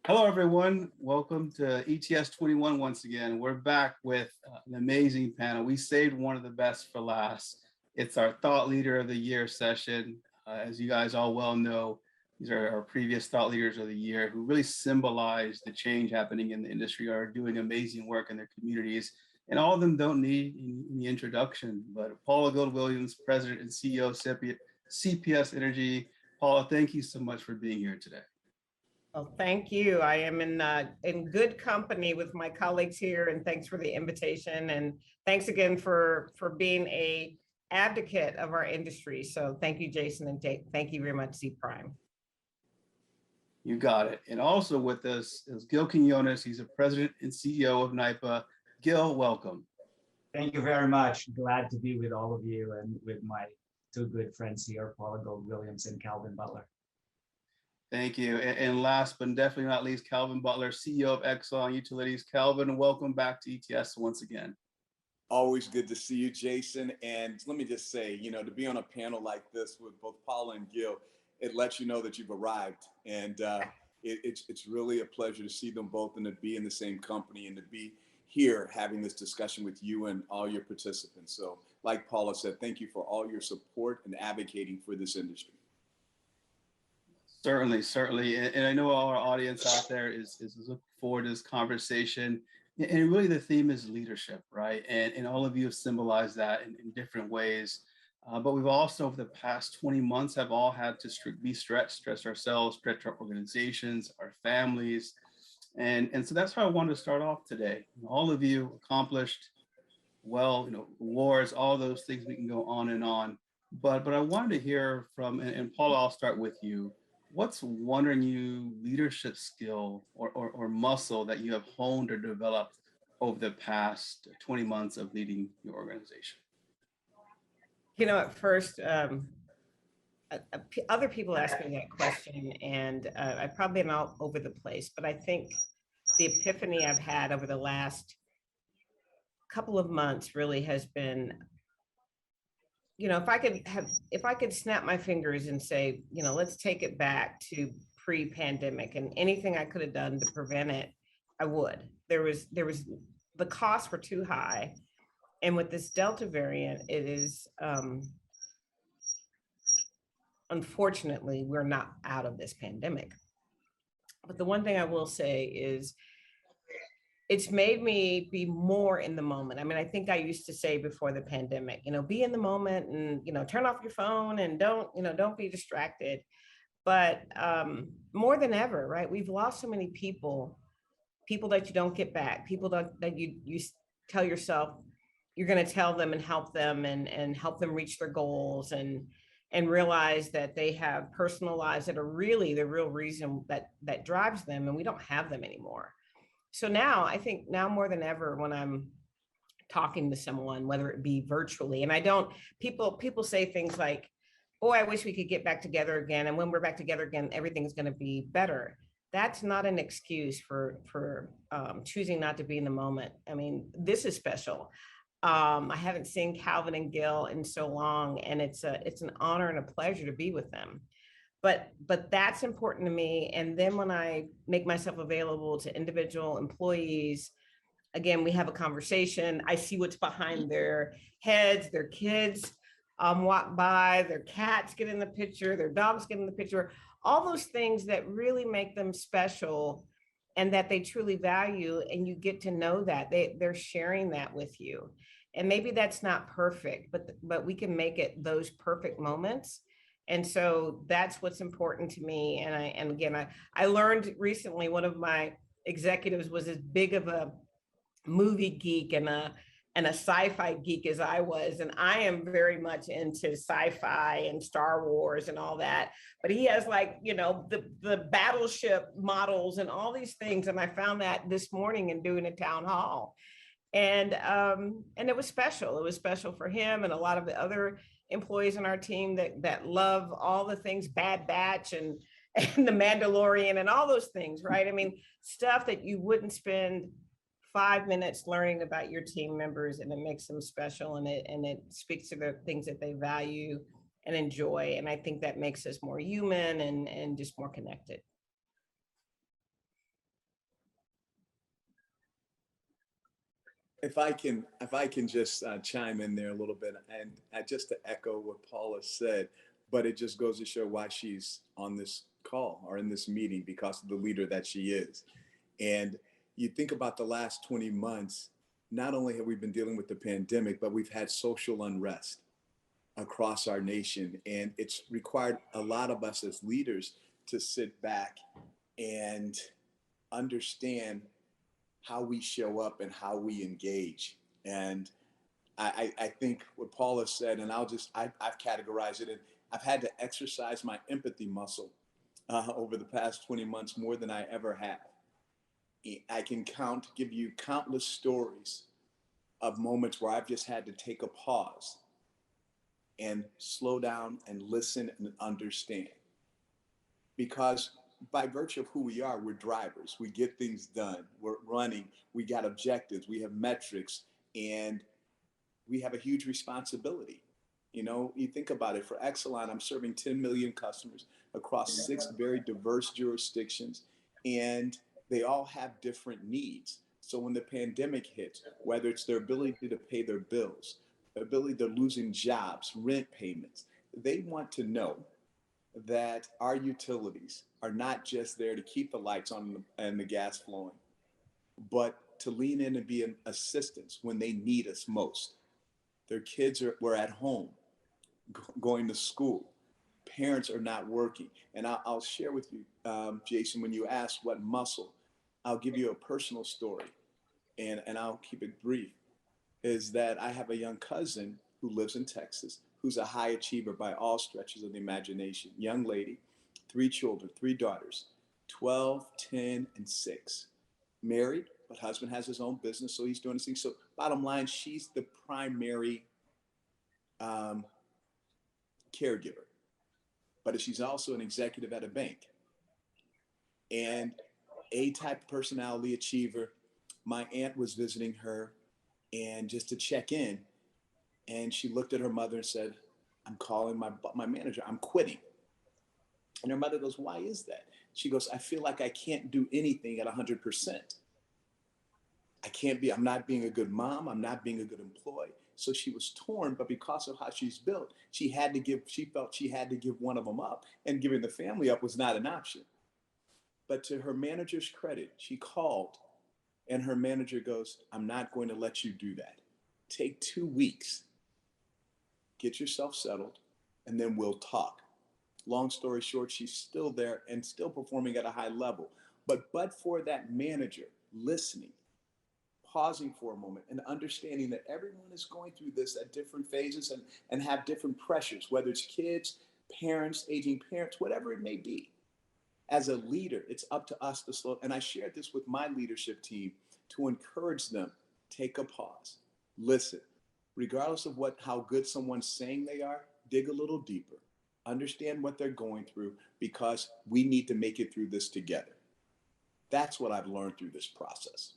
Hello, everyone. Welcome to ETS 21 once again. We're back with an amazing panel. We saved one of the best for last. It's our Thought Leader of the Year session. As you guys all well know, these are our previous Thought Leaders of the Year who really symbolize the change happening in the industry, are doing amazing work in their communities. And all of them don't need any introduction, but Paula Gold-Williams, President and CEO of CPS Energy. Paula, thank you so much for being here today. Well, thank you. I am in good company with my colleagues here, and thanks for the invitation. And thanks again for being a advocate of our industry. So thank you, Jason, and thank you very much, C Prime. You got it. And also with us is Gil Quiniones. He's the president and CEO of NYPA. Gil, welcome. Thank you very much. Glad to be with all of you and with my two good friends here, Paula Gold-Williams and Calvin Butler. Thank you. And last but definitely not least, Calvin Butler, CEO of Exelon Utilities. Calvin, welcome back to ETS once again. Always good to see you, Jason. And let me just say, to be on a panel like this with both Paula and Gil, it lets you know that you've arrived. And it's really a pleasure to see them both and to be in the same company and to be here having this discussion with you and all your participants. So like Paula said, thank you for all your support and advocating for this industry. Certainly. And I know all our audience out there is looking forward to this conversation. And really the theme is leadership, right? And all of you have symbolized that in different ways. But we've also, over the past 20 months, have all had to be stretch ourselves, stretch our organizations, our families. And so that's how I wanted to start off today. All of you accomplished well, awards, all those things, we can go on and on. But I wanted to hear from, and Paula, I'll start with you. What's one new leadership skill or muscle that you have honed or developed over the past 20 months of leading your organization? At first, other people ask me that question, and I've probably been all over the place, but I think the epiphany I've had over the last couple of months really has been, if I could snap my fingers and say, let's take it back to pre-pandemic and anything I could have done to prevent it, I would. The costs were too high. And with this Delta variant, it is, unfortunately, we're not out of this pandemic. But the one thing I will say is, it's made me be more in the moment. I mean, I think I used to say before the pandemic, be in the moment and, turn off your phone and don't be distracted. But more than ever, right? We've lost so many people that you don't get back, people that you tell yourself you're going to tell them and help them and help them reach their goals and realize that they have personal lives that are really the real reason that drives them, and we don't have them anymore. So now, I think now more than ever, when I'm talking to someone, whether it be virtually, and people say things like, "Oh, I wish we could get back together again. And when we're back together again, everything's going to be better." That's not an excuse for choosing not to be in the moment. I mean, this is special. I haven't seen Calvin and Gil in so long, and it's an honor and a pleasure to be with them. But that's important to me. And then when I make myself available to individual employees, again, we have a conversation. I see what's behind their heads, their kids walk by, their cats get in the picture, their dogs get in the picture, all those things that really make them special and that they truly value. And you get to know that they're sharing that with you. And maybe that's not perfect, but we can make it those perfect moments. And so that's what's important to me. And again, I learned recently, one of my executives was as big of a movie geek and a sci-fi geek as I was. And I am very much into sci-fi and Star Wars and all that. But he has the battleship models and all these things. And I found that this morning in doing a town hall. And it was special. It was special for him and a lot of the other employees on our team that love all the things, Bad Batch and the Mandalorian and all those things, right? I mean, stuff that you wouldn't spend 5 minutes learning about your team members, and it makes them special, and it speaks to the things that they value and enjoy. And I think that makes us more human and just more connected. if I can just chime in there a little bit, and just to echo what Paula said, but it just goes to show why she's on this call or in this meeting, because of the leader that she is. And you think about the last 20 months, not only have we been dealing with the pandemic, but we've had social unrest across our nation. And it's required a lot of us as leaders to sit back and understand how we show up and how we engage. And I think what Paula said, and I've categorized it, and I've had to exercise my empathy muscle over the past 20 months more than I ever have. I can give you countless stories of moments where I've just had to take a pause and slow down and listen and understand. Because by virtue of who we are, we're drivers. We get things done. We're running. We got objectives. We have metrics, and we have a huge responsibility. You know, you think about it. For Exelon, I'm serving 10 million customers across 6 very diverse jurisdictions, and they all have different needs. So when the pandemic hits, whether it's their ability to pay their bills, the ability they're losing jobs, rent payments, they want to know that our utilities are not just there to keep the lights on and the gas flowing, but to lean in and be an assistance when they need us most. Their kids were at home, going to school. Parents are not working. And I'll share with you, Jason, when you ask what muscle, I'll give you a personal story, and I'll keep it brief, is that I have a young cousin who lives in Texas, who's a high achiever by all stretches of the imagination. Young lady, 3 children, 3 daughters, 12, 10, and 6. Married, but husband has his own business, so he's doing his thing. So bottom line, she's the primary caregiver, but she's also an executive at a bank. And A-type personality achiever. My aunt was visiting her, and just to check in, and she looked at her mother and said, "I'm calling my manager, I'm quitting." And her mother goes, "Why is that?" She goes, "I feel like I can't do anything at 100%. I'm not being a good mom, I'm not being a good employee." So she was torn, but because of how she's built, she felt she had to give one of them up, and giving the family up was not an option. But to her manager's credit, she called, and her manager goes, "I'm not going to let you do that. Take 2 weeks, get yourself settled, and then we'll talk." Long story short, she's still there and still performing at a high level. But for that manager listening, pausing for a moment, and understanding that everyone is going through this at different phases and have different pressures, whether it's kids, parents, aging parents, whatever it may be. As a leader, it's up to us to slow. And I shared this with my leadership team to encourage them, take a pause, listen. Regardless of how good someone's saying they are, dig a little deeper, understand what they're going through, because we need to make it through this together. That's what I've learned through this process.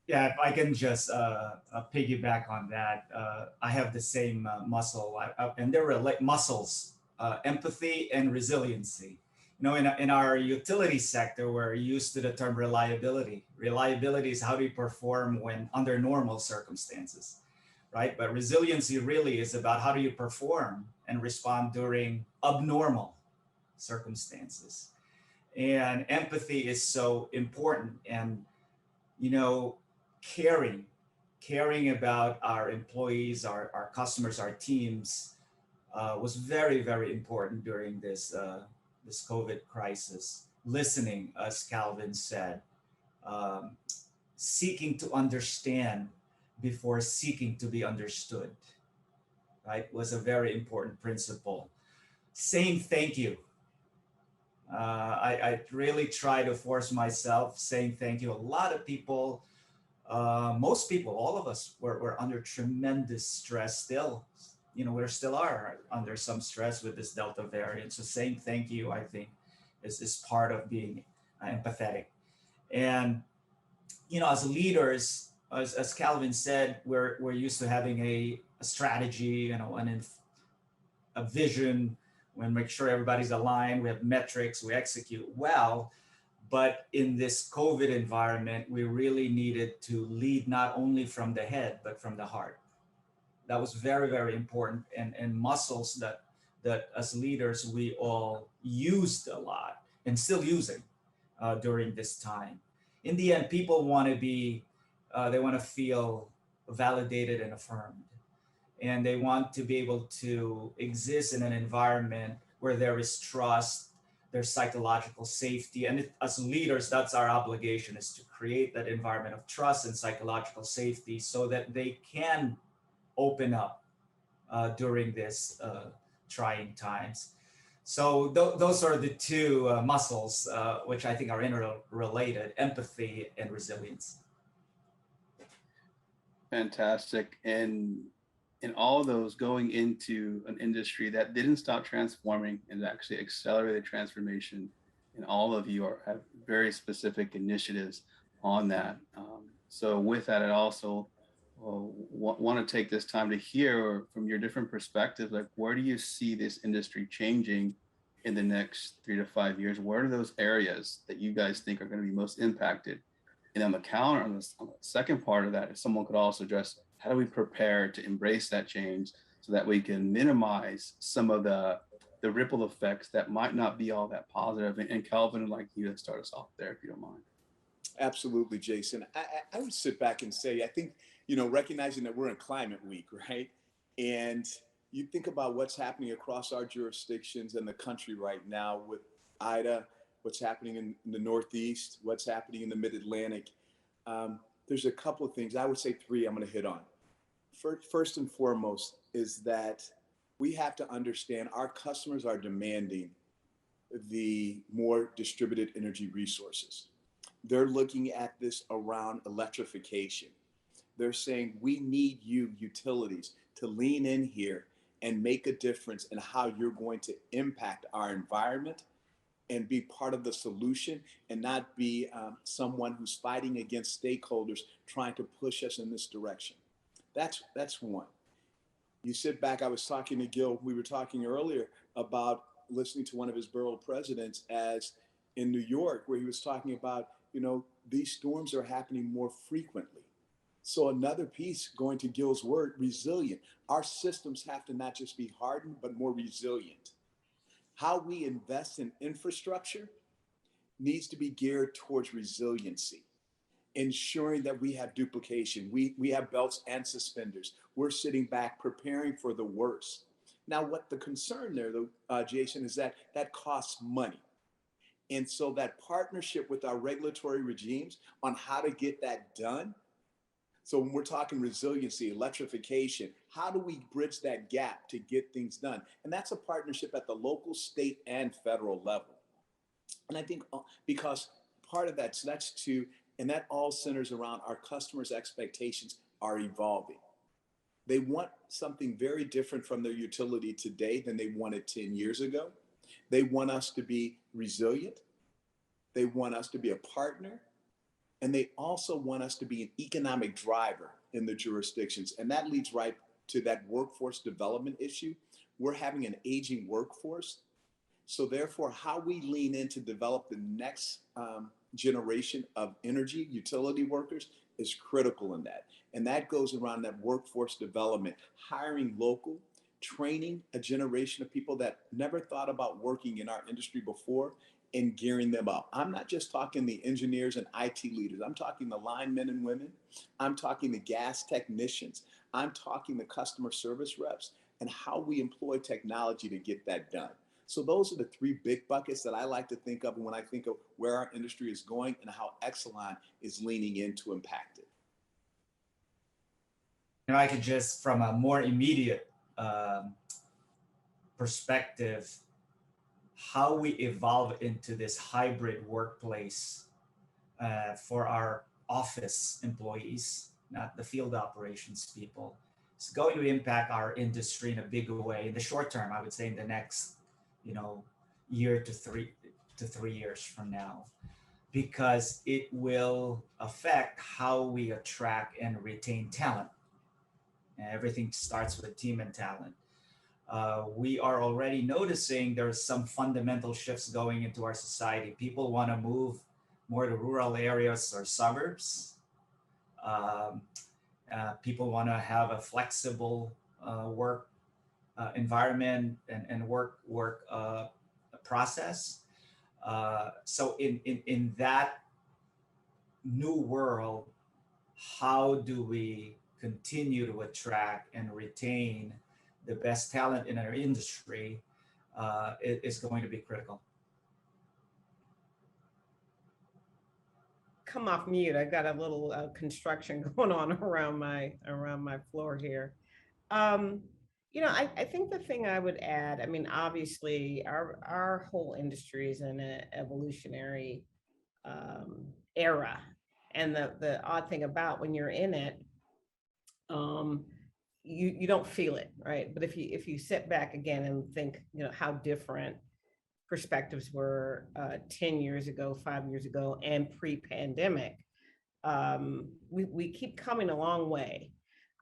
Yeah, if I can just piggyback on that, I have the same muscle, and they're like muscles, empathy and resiliency. You know, in our utility sector, we're used to the term reliability. Reliability is how do you perform when under normal circumstances, right? But resiliency really is about how do you perform and respond during abnormal circumstances. And empathy is so important. And, you know, caring about our employees, our customers, our teams was very, very important during this COVID crisis. Listening, as Calvin said, seeking to understand before seeking to be understood, right, was a very important principle. Saying thank you. I really try to force myself saying thank you. A lot of people, most people, all of us were under tremendous stress still. You know, we still are under some stress with this Delta variant. So saying thank you, I think, is part of being empathetic. And, you know, as leaders, as Calvin said, we're used to having a strategy, you know, and a vision. We make sure everybody's aligned. We have metrics. We execute well. But in this COVID environment, we really needed to lead not only from the head, but from the heart. That was very, very important, and muscles that as leaders, we all used a lot and still using during this time. In the end, people want to be, they want to feel validated and affirmed. And they want to be able to exist in an environment where there is trust, there's psychological safety. And as leaders, that's our obligation, is to create that environment of trust and psychological safety so that they can open up during this trying times. So those are the two muscles, which I think are interrelated: empathy and resilience. Fantastic. And in all of those, going into an industry that didn't stop transforming and actually accelerated transformation, and all of you have very specific initiatives on that. So with that, I also want to take this time to hear from your different perspectives, like where do you see this industry changing in the next 3 to 5 years? Where are those areas that you guys think are going to be most impacted? And on the counter, on the second part of that, if someone could also address, how do we prepare to embrace that change so that we can minimize some of the ripple effects that might not be all that positive? And Calvin, I'd like you to start us off there, if you don't mind. Absolutely, Jason. I would sit back and say, I think, recognizing that we're in climate week, right? And you think about what's happening across our jurisdictions and the country right now with Ida, what's happening in the Northeast, what's happening in the Mid-Atlantic. There's a couple of things, I would say 3 I'm going to hit on. First and foremost is that we have to understand our customers are demanding the more distributed energy resources. They're looking at this around electrification. They're saying we need you utilities to lean in here and make a difference in how you're going to impact our environment and be part of the solution, and not be someone who's fighting against stakeholders trying to push us in this direction. That's one. You sit back, I was talking to Gil, we were talking earlier about listening to one of his borough presidents as in New York, where he was talking about, these storms are happening more frequently. So another piece, going to Gil's word, resilient. Our systems have to not just be hardened, but more resilient. How we invest in infrastructure needs to be geared towards resiliency, ensuring that we have duplication. We have belts and suspenders. We're sitting back preparing for the worst. Now, what the concern there, though, Jason, is that costs money. And so that partnership with our regulatory regimes on how to get that done. So when we're talking resiliency, electrification, how do we bridge that gap to get things done? And that's a partnership at the local, state, and federal level. And I think because part of that, so that's two, and that all centers around our customers' expectations are evolving. They want something very different from their utility today than they wanted 10 years ago. They want us to be resilient. They want us to be a partner. And they also want us to be an economic driver in the jurisdictions. And that leads right to that workforce development issue. We're having an aging workforce. So therefore, how we lean in to develop the next generation of energy utility workers is critical in that. And that goes around that workforce development, hiring local, training a generation of people that never thought about working in our industry before, and gearing them up. I'm not just talking the engineers and IT leaders. I'm talking the linemen and women. I'm talking the gas technicians. I'm talking the customer service reps, and how we employ technology to get that done. So those are the 3 big buckets that I like to think of when I think of where our industry is going and how Exelon is leaning in to impact it. I could just, from a more immediate perspective, how we evolve into this hybrid workplace for our office employees, not the field operations people, it's going to impact our industry in a big way in the short term. I would say in the next, year to 3 years from now, because it will affect how we attract and retain talent. And everything starts with team and talent. We are already noticing there's some fundamental shifts going into our society. People want to move more to rural areas or suburbs. Um, People want to have a flexible work environment and work process. So in that new world, how do we continue to attract and retain the best talent in our industry is going to be critical. Come off mute. I got a little construction going on around my floor here. I think the thing I would add, I mean, obviously our whole industry is in an evolutionary era. And the odd thing about when you're in it, you don't feel it, right? But if you sit back again and think, how different perspectives were 10 years ago, 5 years ago, and pre-pandemic, we keep coming a long way.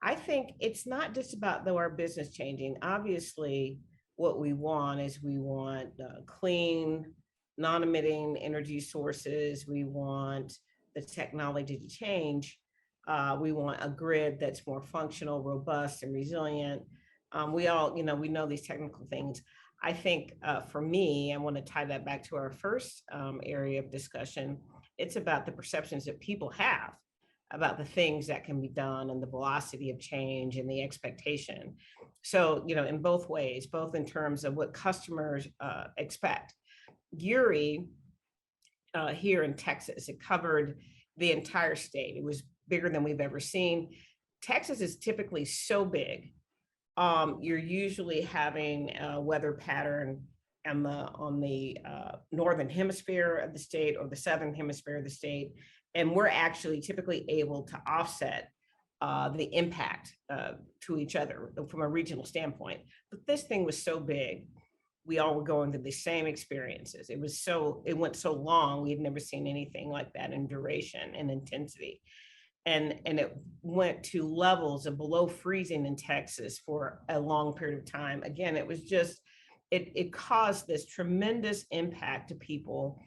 I think it's not just about our business changing. Obviously, what we want is we want clean, non-emitting energy sources. We want the technology to change. We want a grid that's more functional, robust, and resilient. We all, we know these technical things. I think for me, I want to tie that back to our first area of discussion. It's about the perceptions that people have about the things that can be done and the velocity of change and the expectation. So, in both ways, both in terms of what customers expect. Uri here in Texas, it covered the entire state. It was bigger than we've ever seen. Texas is typically so big. You're usually having a weather pattern on the northern hemisphere of the state or the southern hemisphere of the state, and we're actually typically able to offset the impact to each other from a regional standpoint. But this thing was so big, we all were going through the same experiences. It went so long, we had never seen anything like that in duration and intensity. And it went to levels of below freezing in Texas for a long period of time. Again, it was just, it caused this tremendous impact to people.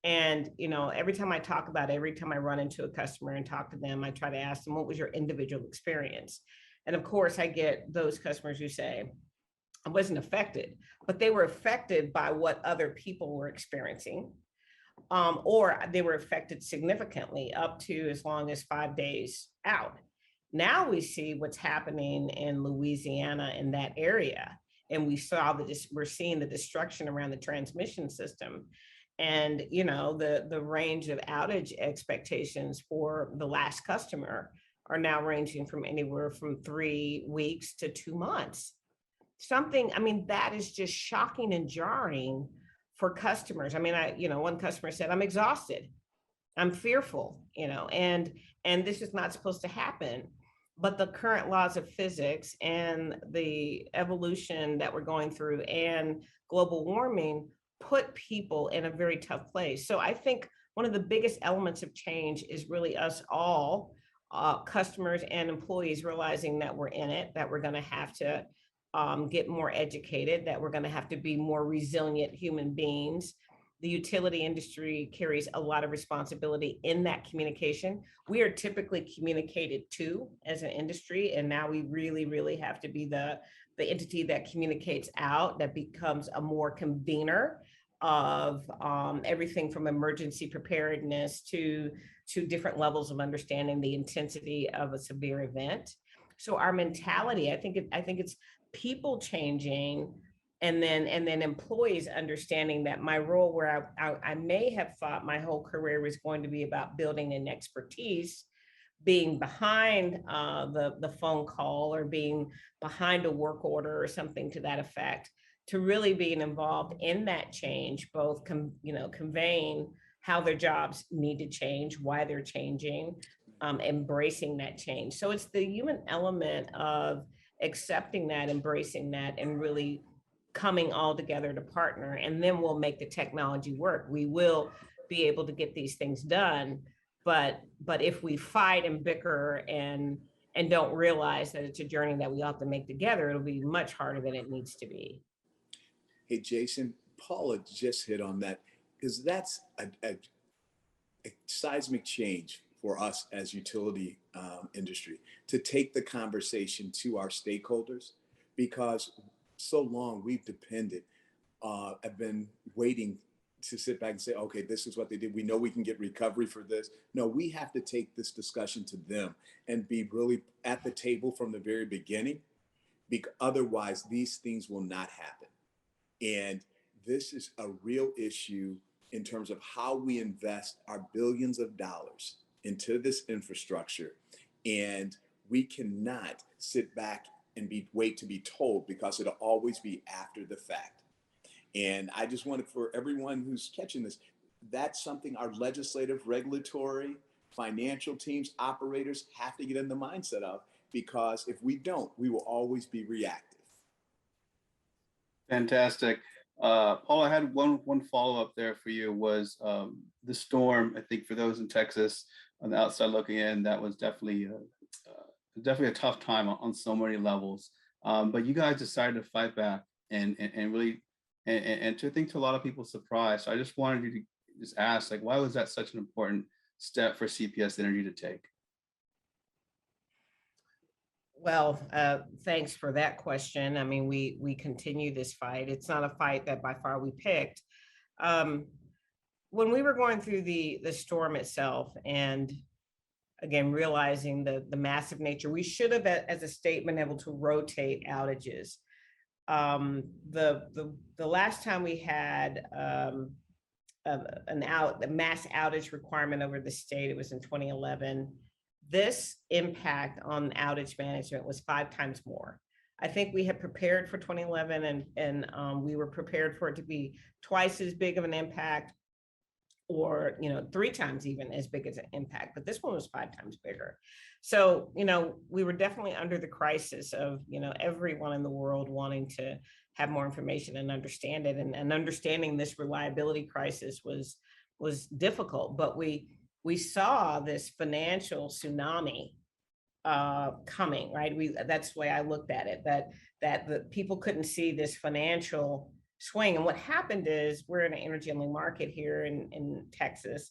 And, every time I talk about it, every time I run into a customer and talk to them, I try to ask them, what was your individual experience? And of course, I get those customers who say, I wasn't affected, but they were affected by what other people were experiencing. Or they were affected significantly up to as long as 5 days out. Now we see what's happening in Louisiana in that area. And we're seeing the destruction around the transmission system. And, the range of outage expectations for the last customer are now ranging from anywhere from 3 weeks to 2 months. That is just shocking and jarring for customers. One customer said, I'm exhausted, I'm fearful, and this is not supposed to happen. But the current laws of physics and the evolution that we're going through and global warming put people in a very tough place. So I think one of the biggest elements of change is really us all, customers and employees, realizing that we're in it, that we're going to have to get more educated, that we're going to have to be more resilient human beings. The utility industry carries a lot of responsibility in that communication. We are typically communicated to as an industry, and now we really, really have to be the entity that communicates out, that becomes a more convener of everything from emergency preparedness to different levels of understanding the intensity of a severe event. So our mentality, I think it's people changing, and then employees understanding that my role, where I may have thought my whole career was going to be about building an expertise, being behind the phone call or being behind a work order or something to that effect, to really being involved in that change, both conveying how their jobs need to change, why they're changing, embracing that change. So it's the human element of accepting that, embracing that, and really coming all together to partner, and then we'll make the technology work. We will be able to get these things done, but if we fight and bicker and don't realize that it's a journey that we have to make together, it'll be much harder than it needs to be. Hey, Jason, Paula just hit on that, because that's seismic change for us as utility industry to take the conversation to our stakeholders, because so long we've depended, have been waiting to sit back and say, okay, this is what they did. We know we can get recovery for this. No, we have to take this discussion to them and be really at the table from the very beginning, because otherwise these things will not happen. And this is a real issue in terms of how we invest our billions of dollars into this infrastructure. And we cannot sit back and wait to be told, because it'll always be after the fact. And I just wanted for everyone who's catching this, that's something our legislative, regulatory, financial teams, operators have to get in the mindset of, because if we don't, we will always be reactive. Fantastic. Paul, I had one follow-up there for you. Was the storm, I think for those in Texas on the outside looking in, that was definitely a tough time on so many levels. But you guys decided to fight back and really, and to think to a lot of people's surprise. So I just wanted you to just ask, like, why was that such an important step for CPS Energy to take? Well, thanks for that question. I mean, we continue this fight. It's not a fight that by far we picked. When we were going through the storm itself, and again, realizing the massive nature, we should have, as a state, been able to rotate outages. The last time we had the mass outage requirement over the state, it was in 2011. This impact on outage management was 5 times more. I think we had prepared for 2011, and we were prepared for it to be twice as big of an impact, or 3 times even as big as an impact. But this one was 5 times bigger. So we were definitely under the crisis of everyone in the world wanting to have more information and understand it, and understanding this reliability crisis was difficult. But we saw this financial tsunami coming, right? That's the way I looked at it, that the people couldn't see this financial swing. And what happened is, we're in an energy only market here in Texas,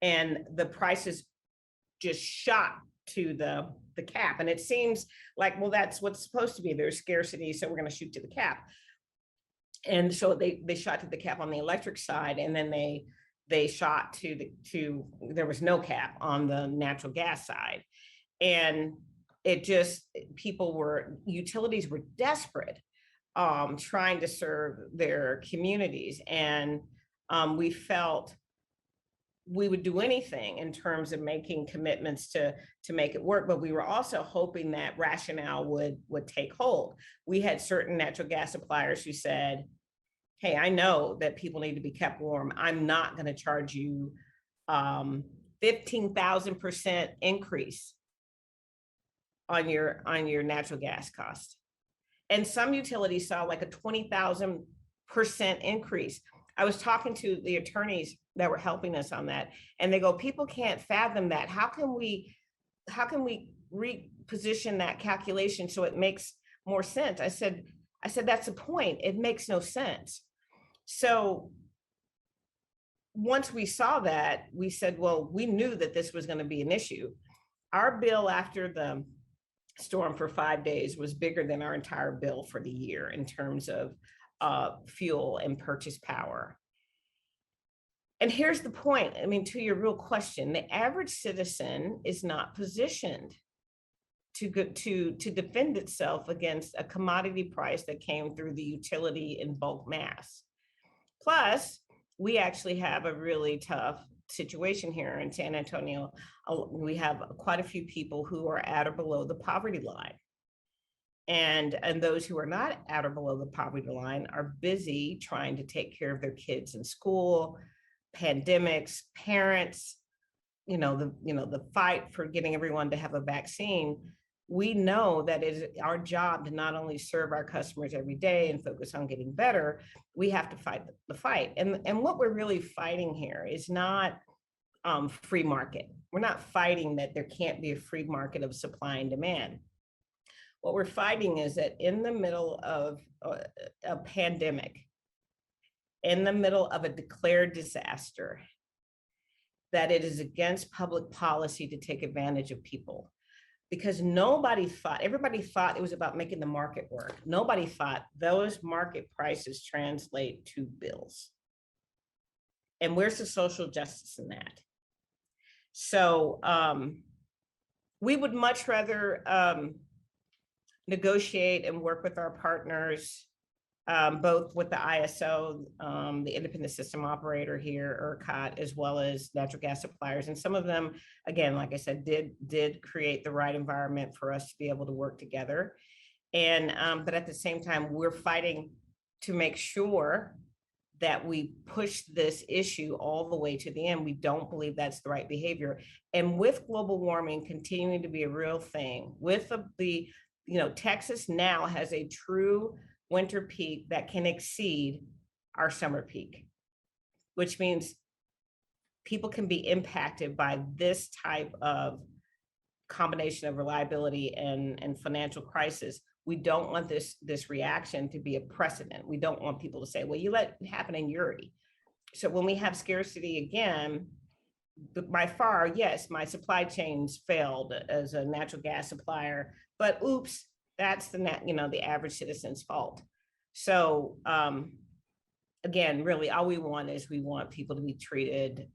and the prices just shot to the cap. And it seems like, well, that's what's supposed to be. There's scarcity, so we're going to shoot to the cap. And so they shot to the cap on the electric side, and then they shot to there was no cap on the natural gas side. And utilities were desperate, trying to serve their communities. And we felt we would do anything in terms of making commitments to make it work, but we were also hoping that rationale would take hold. We had certain natural gas suppliers who said, hey, I know that people need to be kept warm. I'm not going to charge you 15,000% increase on your natural gas cost. And some utilities saw like a 20,000% increase. I was talking to the attorneys that were helping us on that, and they go, people can't fathom that. How can we reposition that calculation so it makes more sense? I said, that's the point. It makes no sense. So once we saw that, we said, well, we knew that this was going to be an issue. Our bill after the storm for 5 days was bigger than our entire bill for the year in terms of fuel and purchase power. And here's the point. I mean, to your real question, the average citizen is not positioned to defend itself against a commodity price that came through the utility in bulk mass. Plus, we actually have a really tough situation here in San Antonio. We have quite a few people who are at or below the poverty line. And those who are not at or below the poverty line are busy trying to take care of their kids in school, pandemics, parents, the fight for getting everyone to have a vaccine. We know that it is our job to not only serve our customers every day and focus on getting better, we have to fight the fight. And what we're really fighting here is not free market. We're not fighting that there can't be a free market of supply and demand. What we're fighting is that in the middle of a pandemic, in the middle of a declared disaster, that it is against public policy to take advantage of people, because nobody thought, everybody thought it was about making the market work. Nobody thought those market prices translate to bills. And where's the social justice in that? So we would much rather negotiate and work with our partners, both with the ISO, the independent system operator here, ERCOT, as well as natural gas suppliers. And some of them, again, like I said, did create the right environment for us to be able to work together. And but at the same time, we're fighting to make sure that we push this issue all the way to the end. We don't believe that's the right behavior. And with global warming continuing to be a real thing, with the Texas now has a true winter peak that can exceed our summer peak, which means people can be impacted by this type of combination of reliability and financial crisis. We don't want this reaction to be a precedent. We don't want people to say, well, you let it happen in Uri. So when we have scarcity again, by far, yes, my supply chains failed as a natural gas supplier, but oops, that's the average citizen's fault. So again, really all we want is we want people to be treated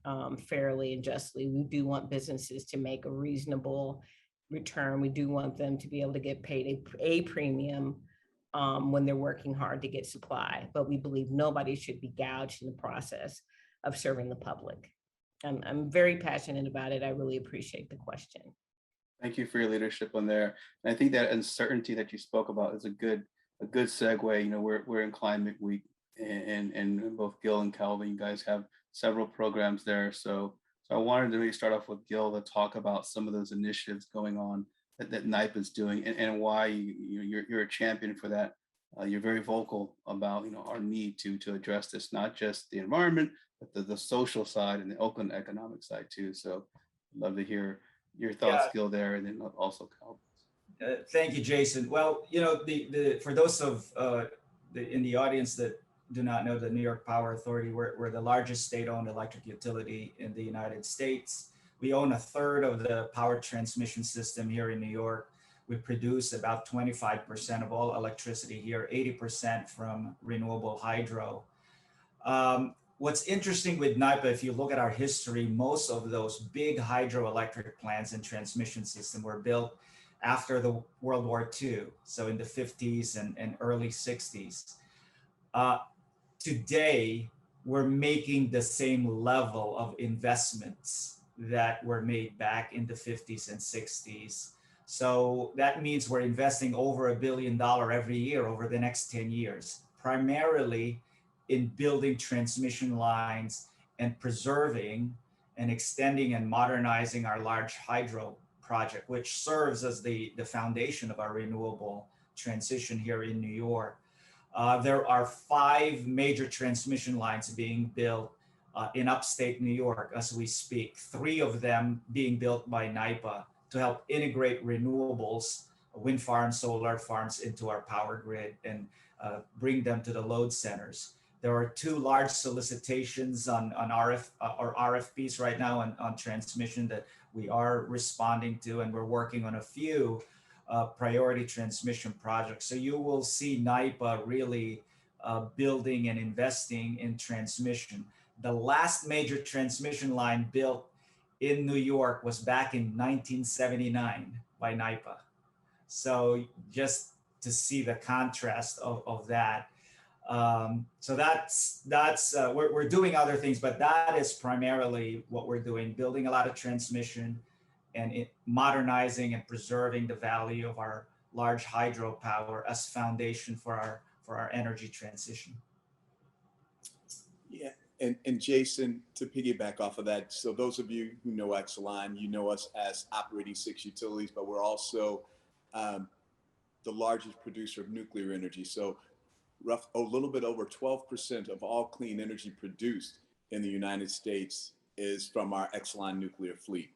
fairly and justly. We do want businesses to make a reasonable return. We do want them to be able to get paid a premium when they're working hard to get supply, but we believe nobody should be gouged in the process of serving the public. I'm very passionate about it. I really appreciate the question. Thank you for your leadership on there. And I think that uncertainty that you spoke about is a good segue. We're in Climate Week, and both Gil and Calvin, you guys have several programs there. So I wanted to maybe start off with Gil to talk about some of those initiatives going on that NYPA is doing, and why you're a champion for that. You're very vocal about our need to address this, not just the environment, but the social side and the Oakland economic side too. So I'd love to hear your thoughts, Gil, there, and then also Calvin. Thank you, Jason. Well, for those in the audience that do not know the New York Power Authority, we're the largest state-owned electric utility in the United States. We own a third of the power transmission system here in New York. We produce about 25% of all electricity here, 80% from renewable hydro. What's interesting with NYPA, if you look at our history, most of those big hydroelectric plants and transmission system were built after the World War II, so in the 50s and early 60s. Today, we're making the same level of investments that were made back in the 50s and 60s. So that means we're investing over $1 billion every year over the next 10 years, primarily in building transmission lines and preserving and extending and modernizing our large hydro project, which serves as the foundation of our renewable transition here in New York. There are 5 major transmission lines being built in upstate New York as we speak, 3 of them being built by NYPA to help integrate renewables, wind farms, solar farms into our power grid and bring them to the load centers. There are 2 large solicitations on RFPs right now on transmission that we are responding to, and we're working on a few priority transmission projects. So you will see NYPA really building and investing in transmission. The last major transmission line built in New York was back in 1979 by NYPA. So just to see the contrast of that. So we're doing other things, but that is primarily what we're doing, building a lot of transmission and modernizing and preserving the value of our large hydropower as foundation for our energy transition. Yeah, and Jason, to piggyback off of that, so those of you who know Exelon, you know us as operating 6 utilities, but we're also the largest producer of nuclear energy. So a little bit over 12% of all clean energy produced in the United States is from our Exelon nuclear fleet.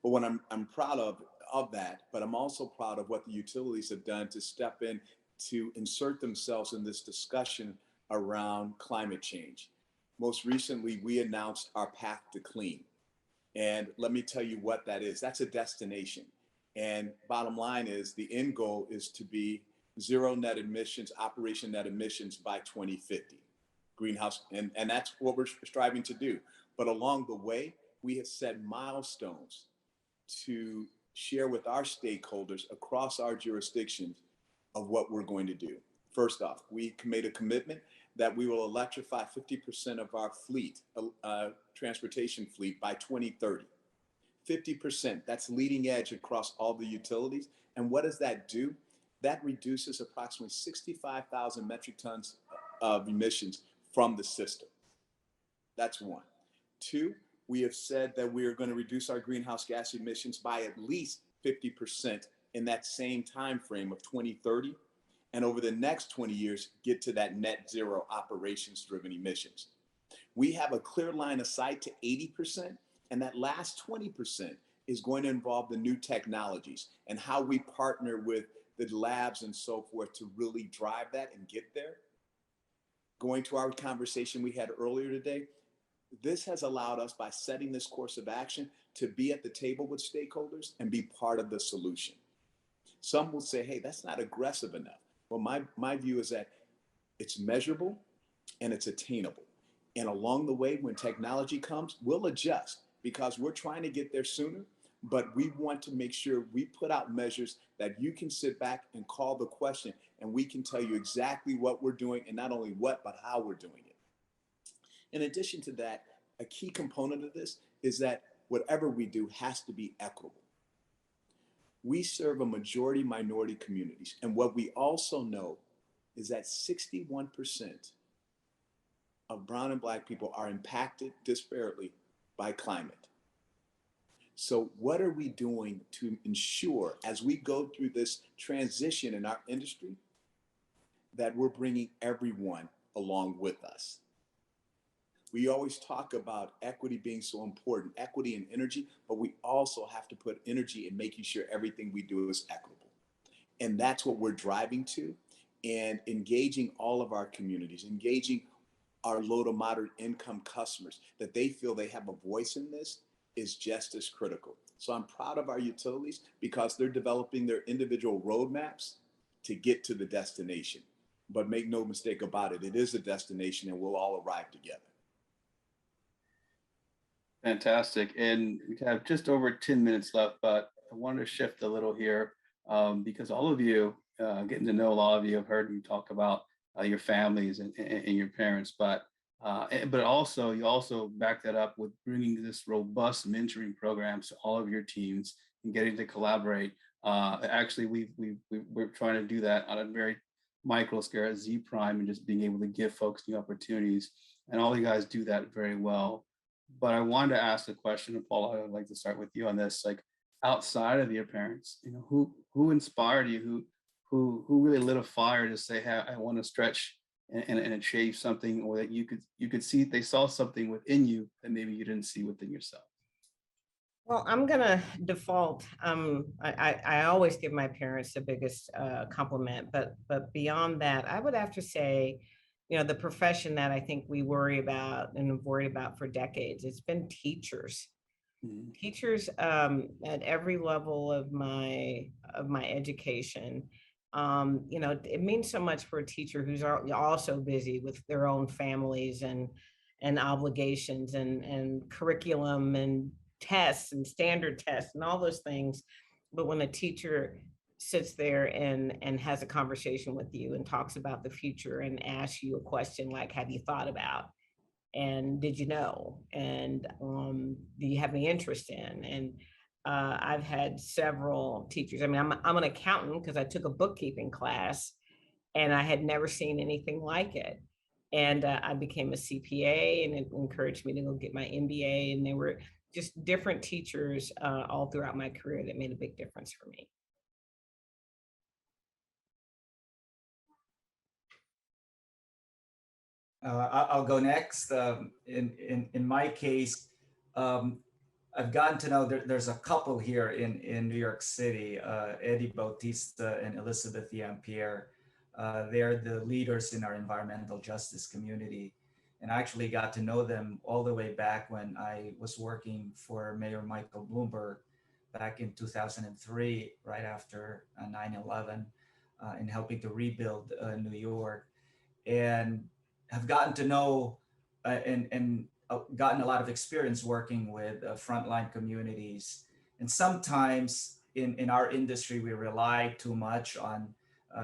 But what I'm proud of that, but I'm also proud of what the utilities have done to step in to insert themselves in this discussion around climate change. Most recently, we announced our path to clean. And let me tell you what that is. That's a destination. And bottom line is the end goal is to be zero net emissions, operation net emissions by 2050. Greenhouse, and that's what we're striving to do. But along the way, we have set milestones to share with our stakeholders across our jurisdictions of what we're going to do. First off, we made a commitment that we will electrify 50% of our fleet, transportation fleet by 2030. 50%, that's leading edge across all the utilities. And what does that do? That reduces approximately 65,000 metric tons of emissions from the system. That's one. Two, we have said that we are going to reduce our greenhouse gas emissions by at least 50% in that same time frame of 2030. And over the next 20 years, get to that net zero operations driven emissions. We have a clear line of sight to 80%, and that last 20% is going to involve the new technologies and how we partner with the labs and so forth to really drive that and get there. Going to our conversation we had earlier today, this has allowed us, by setting this course of action, to be at the table with stakeholders and be part of the solution. Some will say, hey, that's not aggressive enough. Well, my view is that it's measurable and it's attainable. And along the way, when technology comes, we'll adjust because we're trying to get there sooner, but we want to make sure we put out measures that you can sit back and call the question and we can tell you exactly what we're doing, and not only what, but how we're doing it. In addition to that, a key component of this is that whatever we do has to be equitable. We serve a majority minority communities. And what we also know is that 61% of brown and black people are impacted disparately by climate. So what are we doing to ensure, as we go through this transition in our industry, that we're bringing everyone along with us? We always talk about equity being so important, equity and energy, but we also have to put energy in making sure everything we do is equitable. And that's what we're driving to, and engaging all of our communities, engaging our low to moderate income customers, that they feel they have a voice in this, is just as critical. So I'm proud of our utilities because they're developing their individual roadmaps to get to the destination. But make no mistake about it, it is a destination and we'll all arrive together. Fantastic. And we have just over 10 minutes left, but I wanted to shift a little here because all of you, getting to know a lot of you, have heard me talk about your families and your parents, but also you also back that up with bringing this robust mentoring programs to all of your teams and getting to collaborate. Actually, we're trying to do that on a very micro scale at Z Prime and just being able to give folks new opportunities. And all you guys do that very well. But I wanted to ask a question, and Paula, I would like to start with you on this. Like, outside of your parents, you know, who inspired you? Who really lit a fire to say, hey, I want to stretch and achieve something, or that you could see they saw something within you that maybe you didn't see within yourself? Well, I'm gonna default. I always give my parents the biggest compliment, but beyond that, I would have to say, you know, the profession that I think we worry about and have worried about for decades, it's been teachers. Mm-hmm. Teachers at every level of my education. You know, it means so much for a teacher who's also busy with their own families and obligations and curriculum and tests and standard tests and all those things. But when a teacher sits there and has a conversation with you and talks about the future and asks you a question like, have you thought about, and did you know, and do you have any interest in? And I've had several teachers. I mean, I'm an accountant because I took a bookkeeping class and I had never seen anything like it. And I became a CPA, and it encouraged me to go get my MBA. And there were just different teachers all throughout my career that made a big difference for me. I'll go next. In my case, I've gotten to know there's a couple here in New York City, Eddie Bautista and Elizabeth Yampierre. They're the leaders in our environmental justice community. And I actually got to know them all the way back when I was working for Mayor Michael Bloomberg back in 2003, right after 9/11, in helping to rebuild New York, and have gotten to know and gotten a lot of experience working with frontline communities. And sometimes in our industry, we rely too much on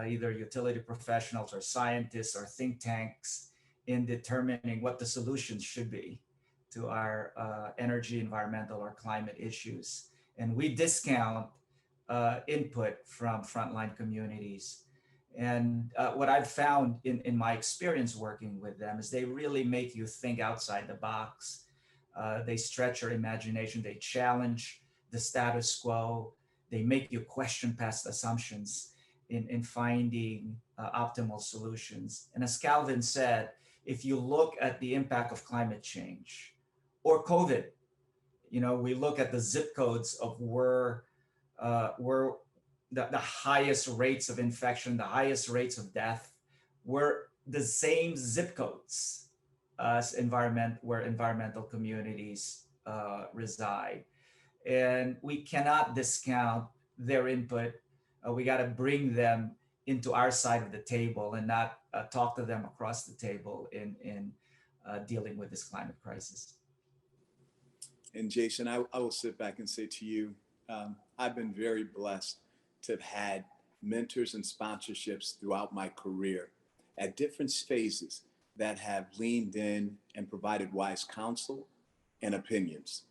either utility professionals or scientists or think tanks in determining what the solutions should be to our energy, environmental, or climate issues. And we discount input from frontline communities. And what I've found in my experience working with them is they really make you think outside the box. They stretch your imagination, they challenge the status quo, they make you question past assumptions in finding optimal solutions. And as Calvin said, if you look at the impact of climate change or COVID, we look at the zip codes of where the highest rates of infection, the highest rates of death were the same zip codes as where environmental communities reside. And we cannot discount their input. We got to bring them into our side of the table and not talk to them across the table in dealing with this climate crisis. And Jason, I will sit back and say to you, I've been very blessed to have had mentors and sponsorships throughout my career at different phases that have leaned in and provided wise counsel and opinions.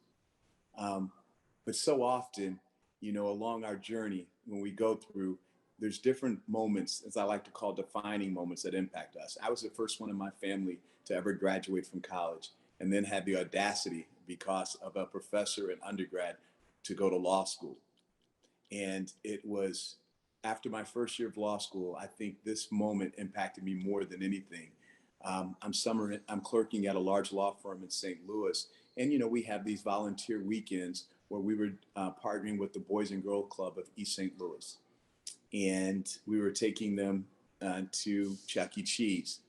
But so often, along our journey, when we go through, there's different moments, as I like to call defining moments, that impact us. I was the first one in my family to ever graduate from college, and then had the audacity, because of a professor in undergrad, to go to law school. And it was after my first year of law school, I think this moment impacted me more than anything. I'm clerking at a large law firm in St. Louis. And, we have these volunteer weekends where we were partnering with the Boys and Girls Club of East St. Louis. And we were taking them to Chuck E. Cheese.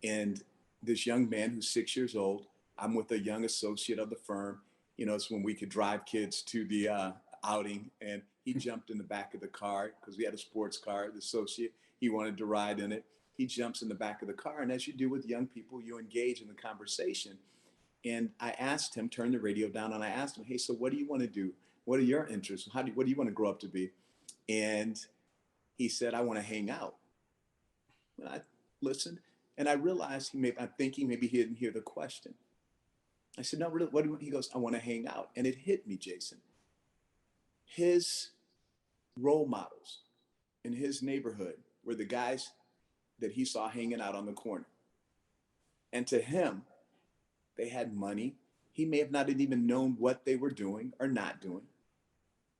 And this young man who's 6 years old, I'm with a young associate of the firm. It's when we could drive kids to the outing. And he jumped in the back of the car because we had a sports car, the associate. He wanted to ride in it. He jumps in the back of the car. And as you do with young people, you engage in the conversation. And I asked him, turn the radio down, and I asked him, hey, so what do you want to do? What are your interests? What do you want to grow up to be? And he said, I want to hang out. And I listened, and I realized I'm thinking maybe he didn't hear the question. I said, no, really, what do you want? He goes, I want to hang out. And it hit me, Jason. His role models in his neighborhood were the guys that he saw hanging out on the corner. And to him, they had money. He may have not even known what they were doing or not doing,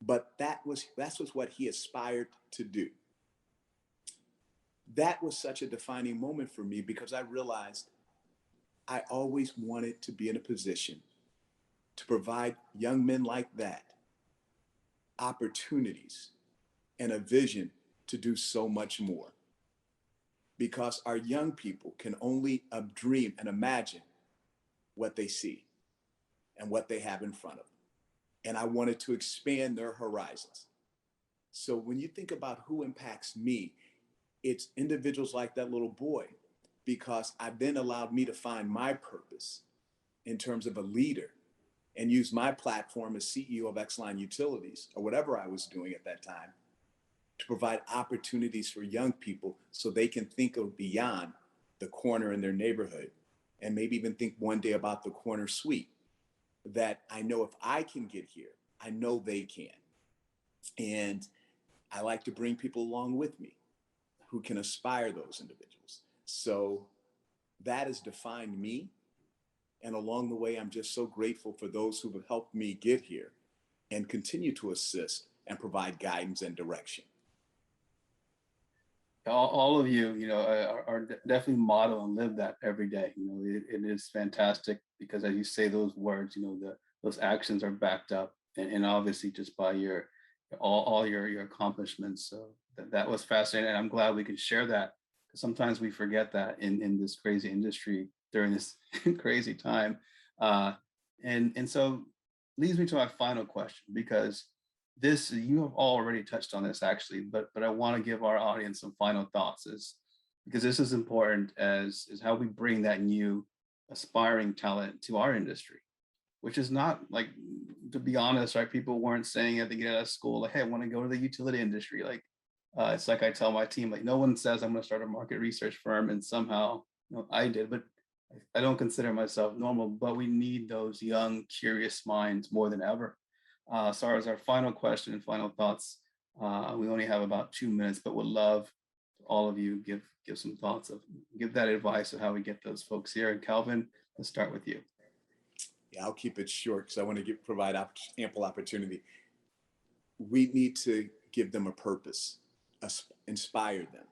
but that's what he aspired to do. That was such a defining moment for me because I realized I always wanted to be in a position to provide young men like that opportunities and a vision to do so much more. Because our young people can only dream and imagine what they see and what they have in front of them. And I wanted to expand their horizons. So when you think about who impacts me, it's individuals like that little boy, because I then allowed me to find my purpose in terms of a leader and use my platform as CEO of Exelon Utilities, or whatever I was doing at that time, to provide opportunities for young people so they can think of beyond the corner in their neighborhood, and maybe even think one day about the corner suite, that I know if I can get here, I know they can. And I like to bring people along with me who can aspire those individuals. So that has defined me. And along the way, I'm just so grateful for those who have helped me get here and continue to assist and provide guidance and direction. All of you, are definitely model and live that every day. It is fantastic because as you say those words, those actions are backed up, and obviously just by all your accomplishments. So that was fascinating, and I'm glad we could share that. Sometimes we forget that in this crazy industry during this crazy time. And so leads me to my final question, because this, you have already touched on this actually, but I want to give our audience some final thoughts, is because this is important as how we bring that new aspiring talent to our industry, which is not like, to be honest, right? People weren't saying at the get out of school, like, hey, I want to go to the utility industry. Like, it's like I tell my team, like, no one says I'm going to start a market research firm, and somehow, I did, but I don't consider myself normal. But we need those young, curious minds more than ever. So as our final question and final thoughts, we only have about 2 minutes, but would love all of you give some thoughts of, give that advice of how we get those folks here. And Calvin, let's start with you. Yeah, I'll keep it short because I want to provide ample opportunity. We need to give them a purpose, inspire them.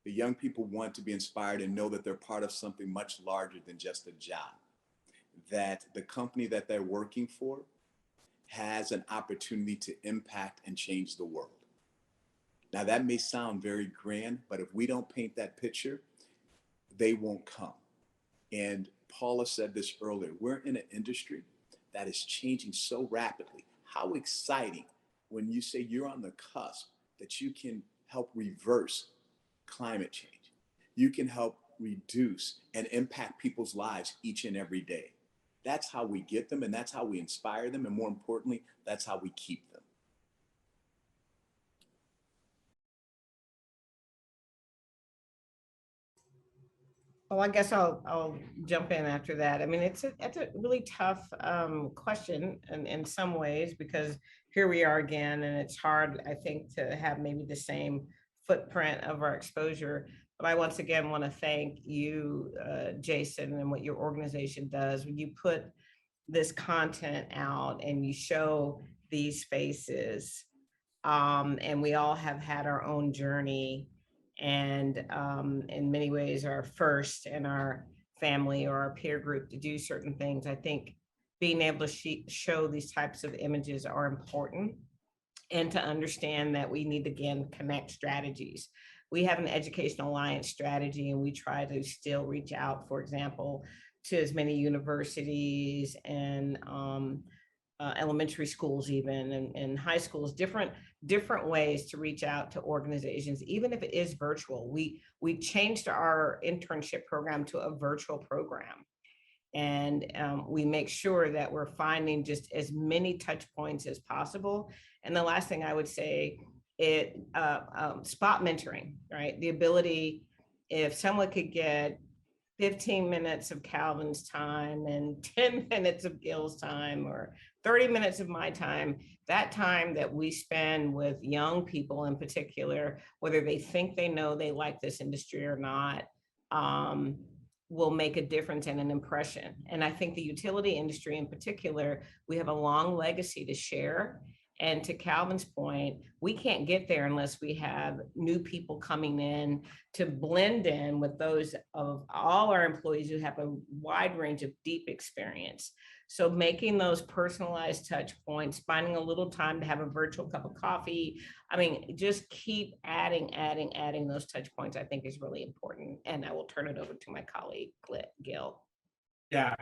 The young people want to be inspired and know that they're part of something much larger than just a job, that the company that they're working for has an opportunity to impact and change the world. Now, that may sound very grand, but if we don't paint that picture, they won't come. And Paula said this earlier, we're in an industry that is changing so rapidly. How exciting when you say you're on the cusp, that you can help reverse climate change. You can help reduce and impact people's lives each and every day. That's how we get them, and that's how we inspire them, and more importantly, that's how we keep them. Well, I guess I'll jump in after that. I mean, it's a really tough question in some ways, because here we are again, and it's hard, I think, to have maybe the same footprint of our exposure. But I once again want to thank you, Jason, and what your organization does when you put this content out and you show these faces. And we all have had our own journey, and in many ways our first in our family or our peer group to do certain things. I think being able to show these types of images are important, and to understand that we need to, again, connect strategies. We have an educational alliance strategy, and we try to still reach out, for example, to as many universities and elementary schools, even, and high schools, different ways to reach out to organizations, even if it is virtual. We changed our internship program to a virtual program, and we make sure that we're finding just as many touch points as possible. And the last thing I would say, spot mentoring, right? The ability, if someone could get 15 minutes of Calvin's time and 10 minutes of Gil's time, or 30 minutes of my time, that time that we spend with young people in particular, whether they think they know they like this industry or not, will make a difference and an impression. And I think the utility industry in particular, we have a long legacy to share. And to Calvin's point, we can't get there unless we have new people coming in to blend in with those of all our employees who have a wide range of deep experience. So making those personalized touch points, finding a little time to have a virtual cup of coffee. I mean, just keep adding those touch points, I think, is really important. And I will turn it over to my colleague, Gil. Yeah.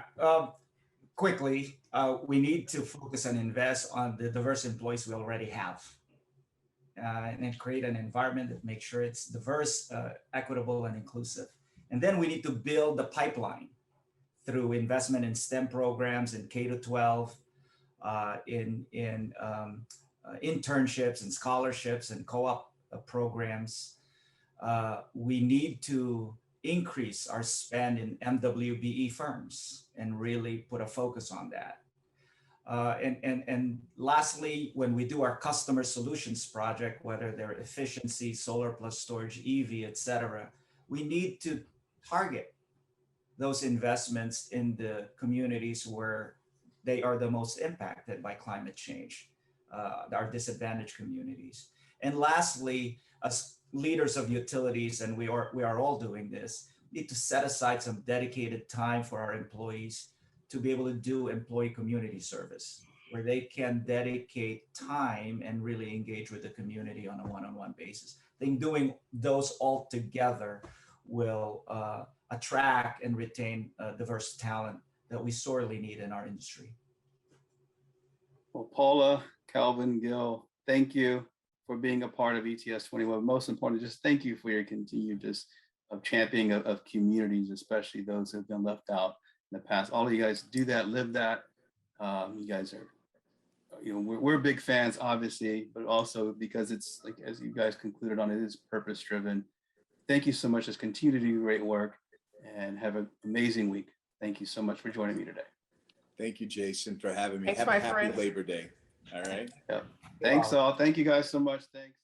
Quickly, we need to focus and invest on the diverse employees we already have, and then create an environment that makes sure it's diverse, equitable, and inclusive. And then we need to build the pipeline through investment in STEM programs in K-12, in internships and scholarships and co-op programs. We need to increase our spend in MWBE firms and really put a focus on that. And lastly, when we do our customer solutions project, whether they're efficiency, solar plus storage, EV, et cetera, we need to target those investments in the communities where they are the most impacted by climate change, our disadvantaged communities. And lastly, as leaders of utilities, and we are all doing this, need to set aside some dedicated time for our employees to be able to do employee community service, where they can dedicate time and really engage with the community on a one-on-one basis. I think doing those all together will attract and retain diverse talent that we sorely need in our industry. Well, Paula, Calvin, Gil, thank you for being a part of ETS 21. Most importantly, just thank you for your continued just of championing of communities, especially those who have been left out in the past. All of you guys do that, live that. You guys are, we're big fans, obviously, but also because it's like, as you guys concluded on, it is purpose driven. Thank you so much. Just continue to do great work and have an amazing week. Thank you so much for joining me today. Thank you, Jason, for having me. Thanks, Have my a happy friend. Labor Day. All right. Yep. Thanks all. Thank you guys so much. Thanks.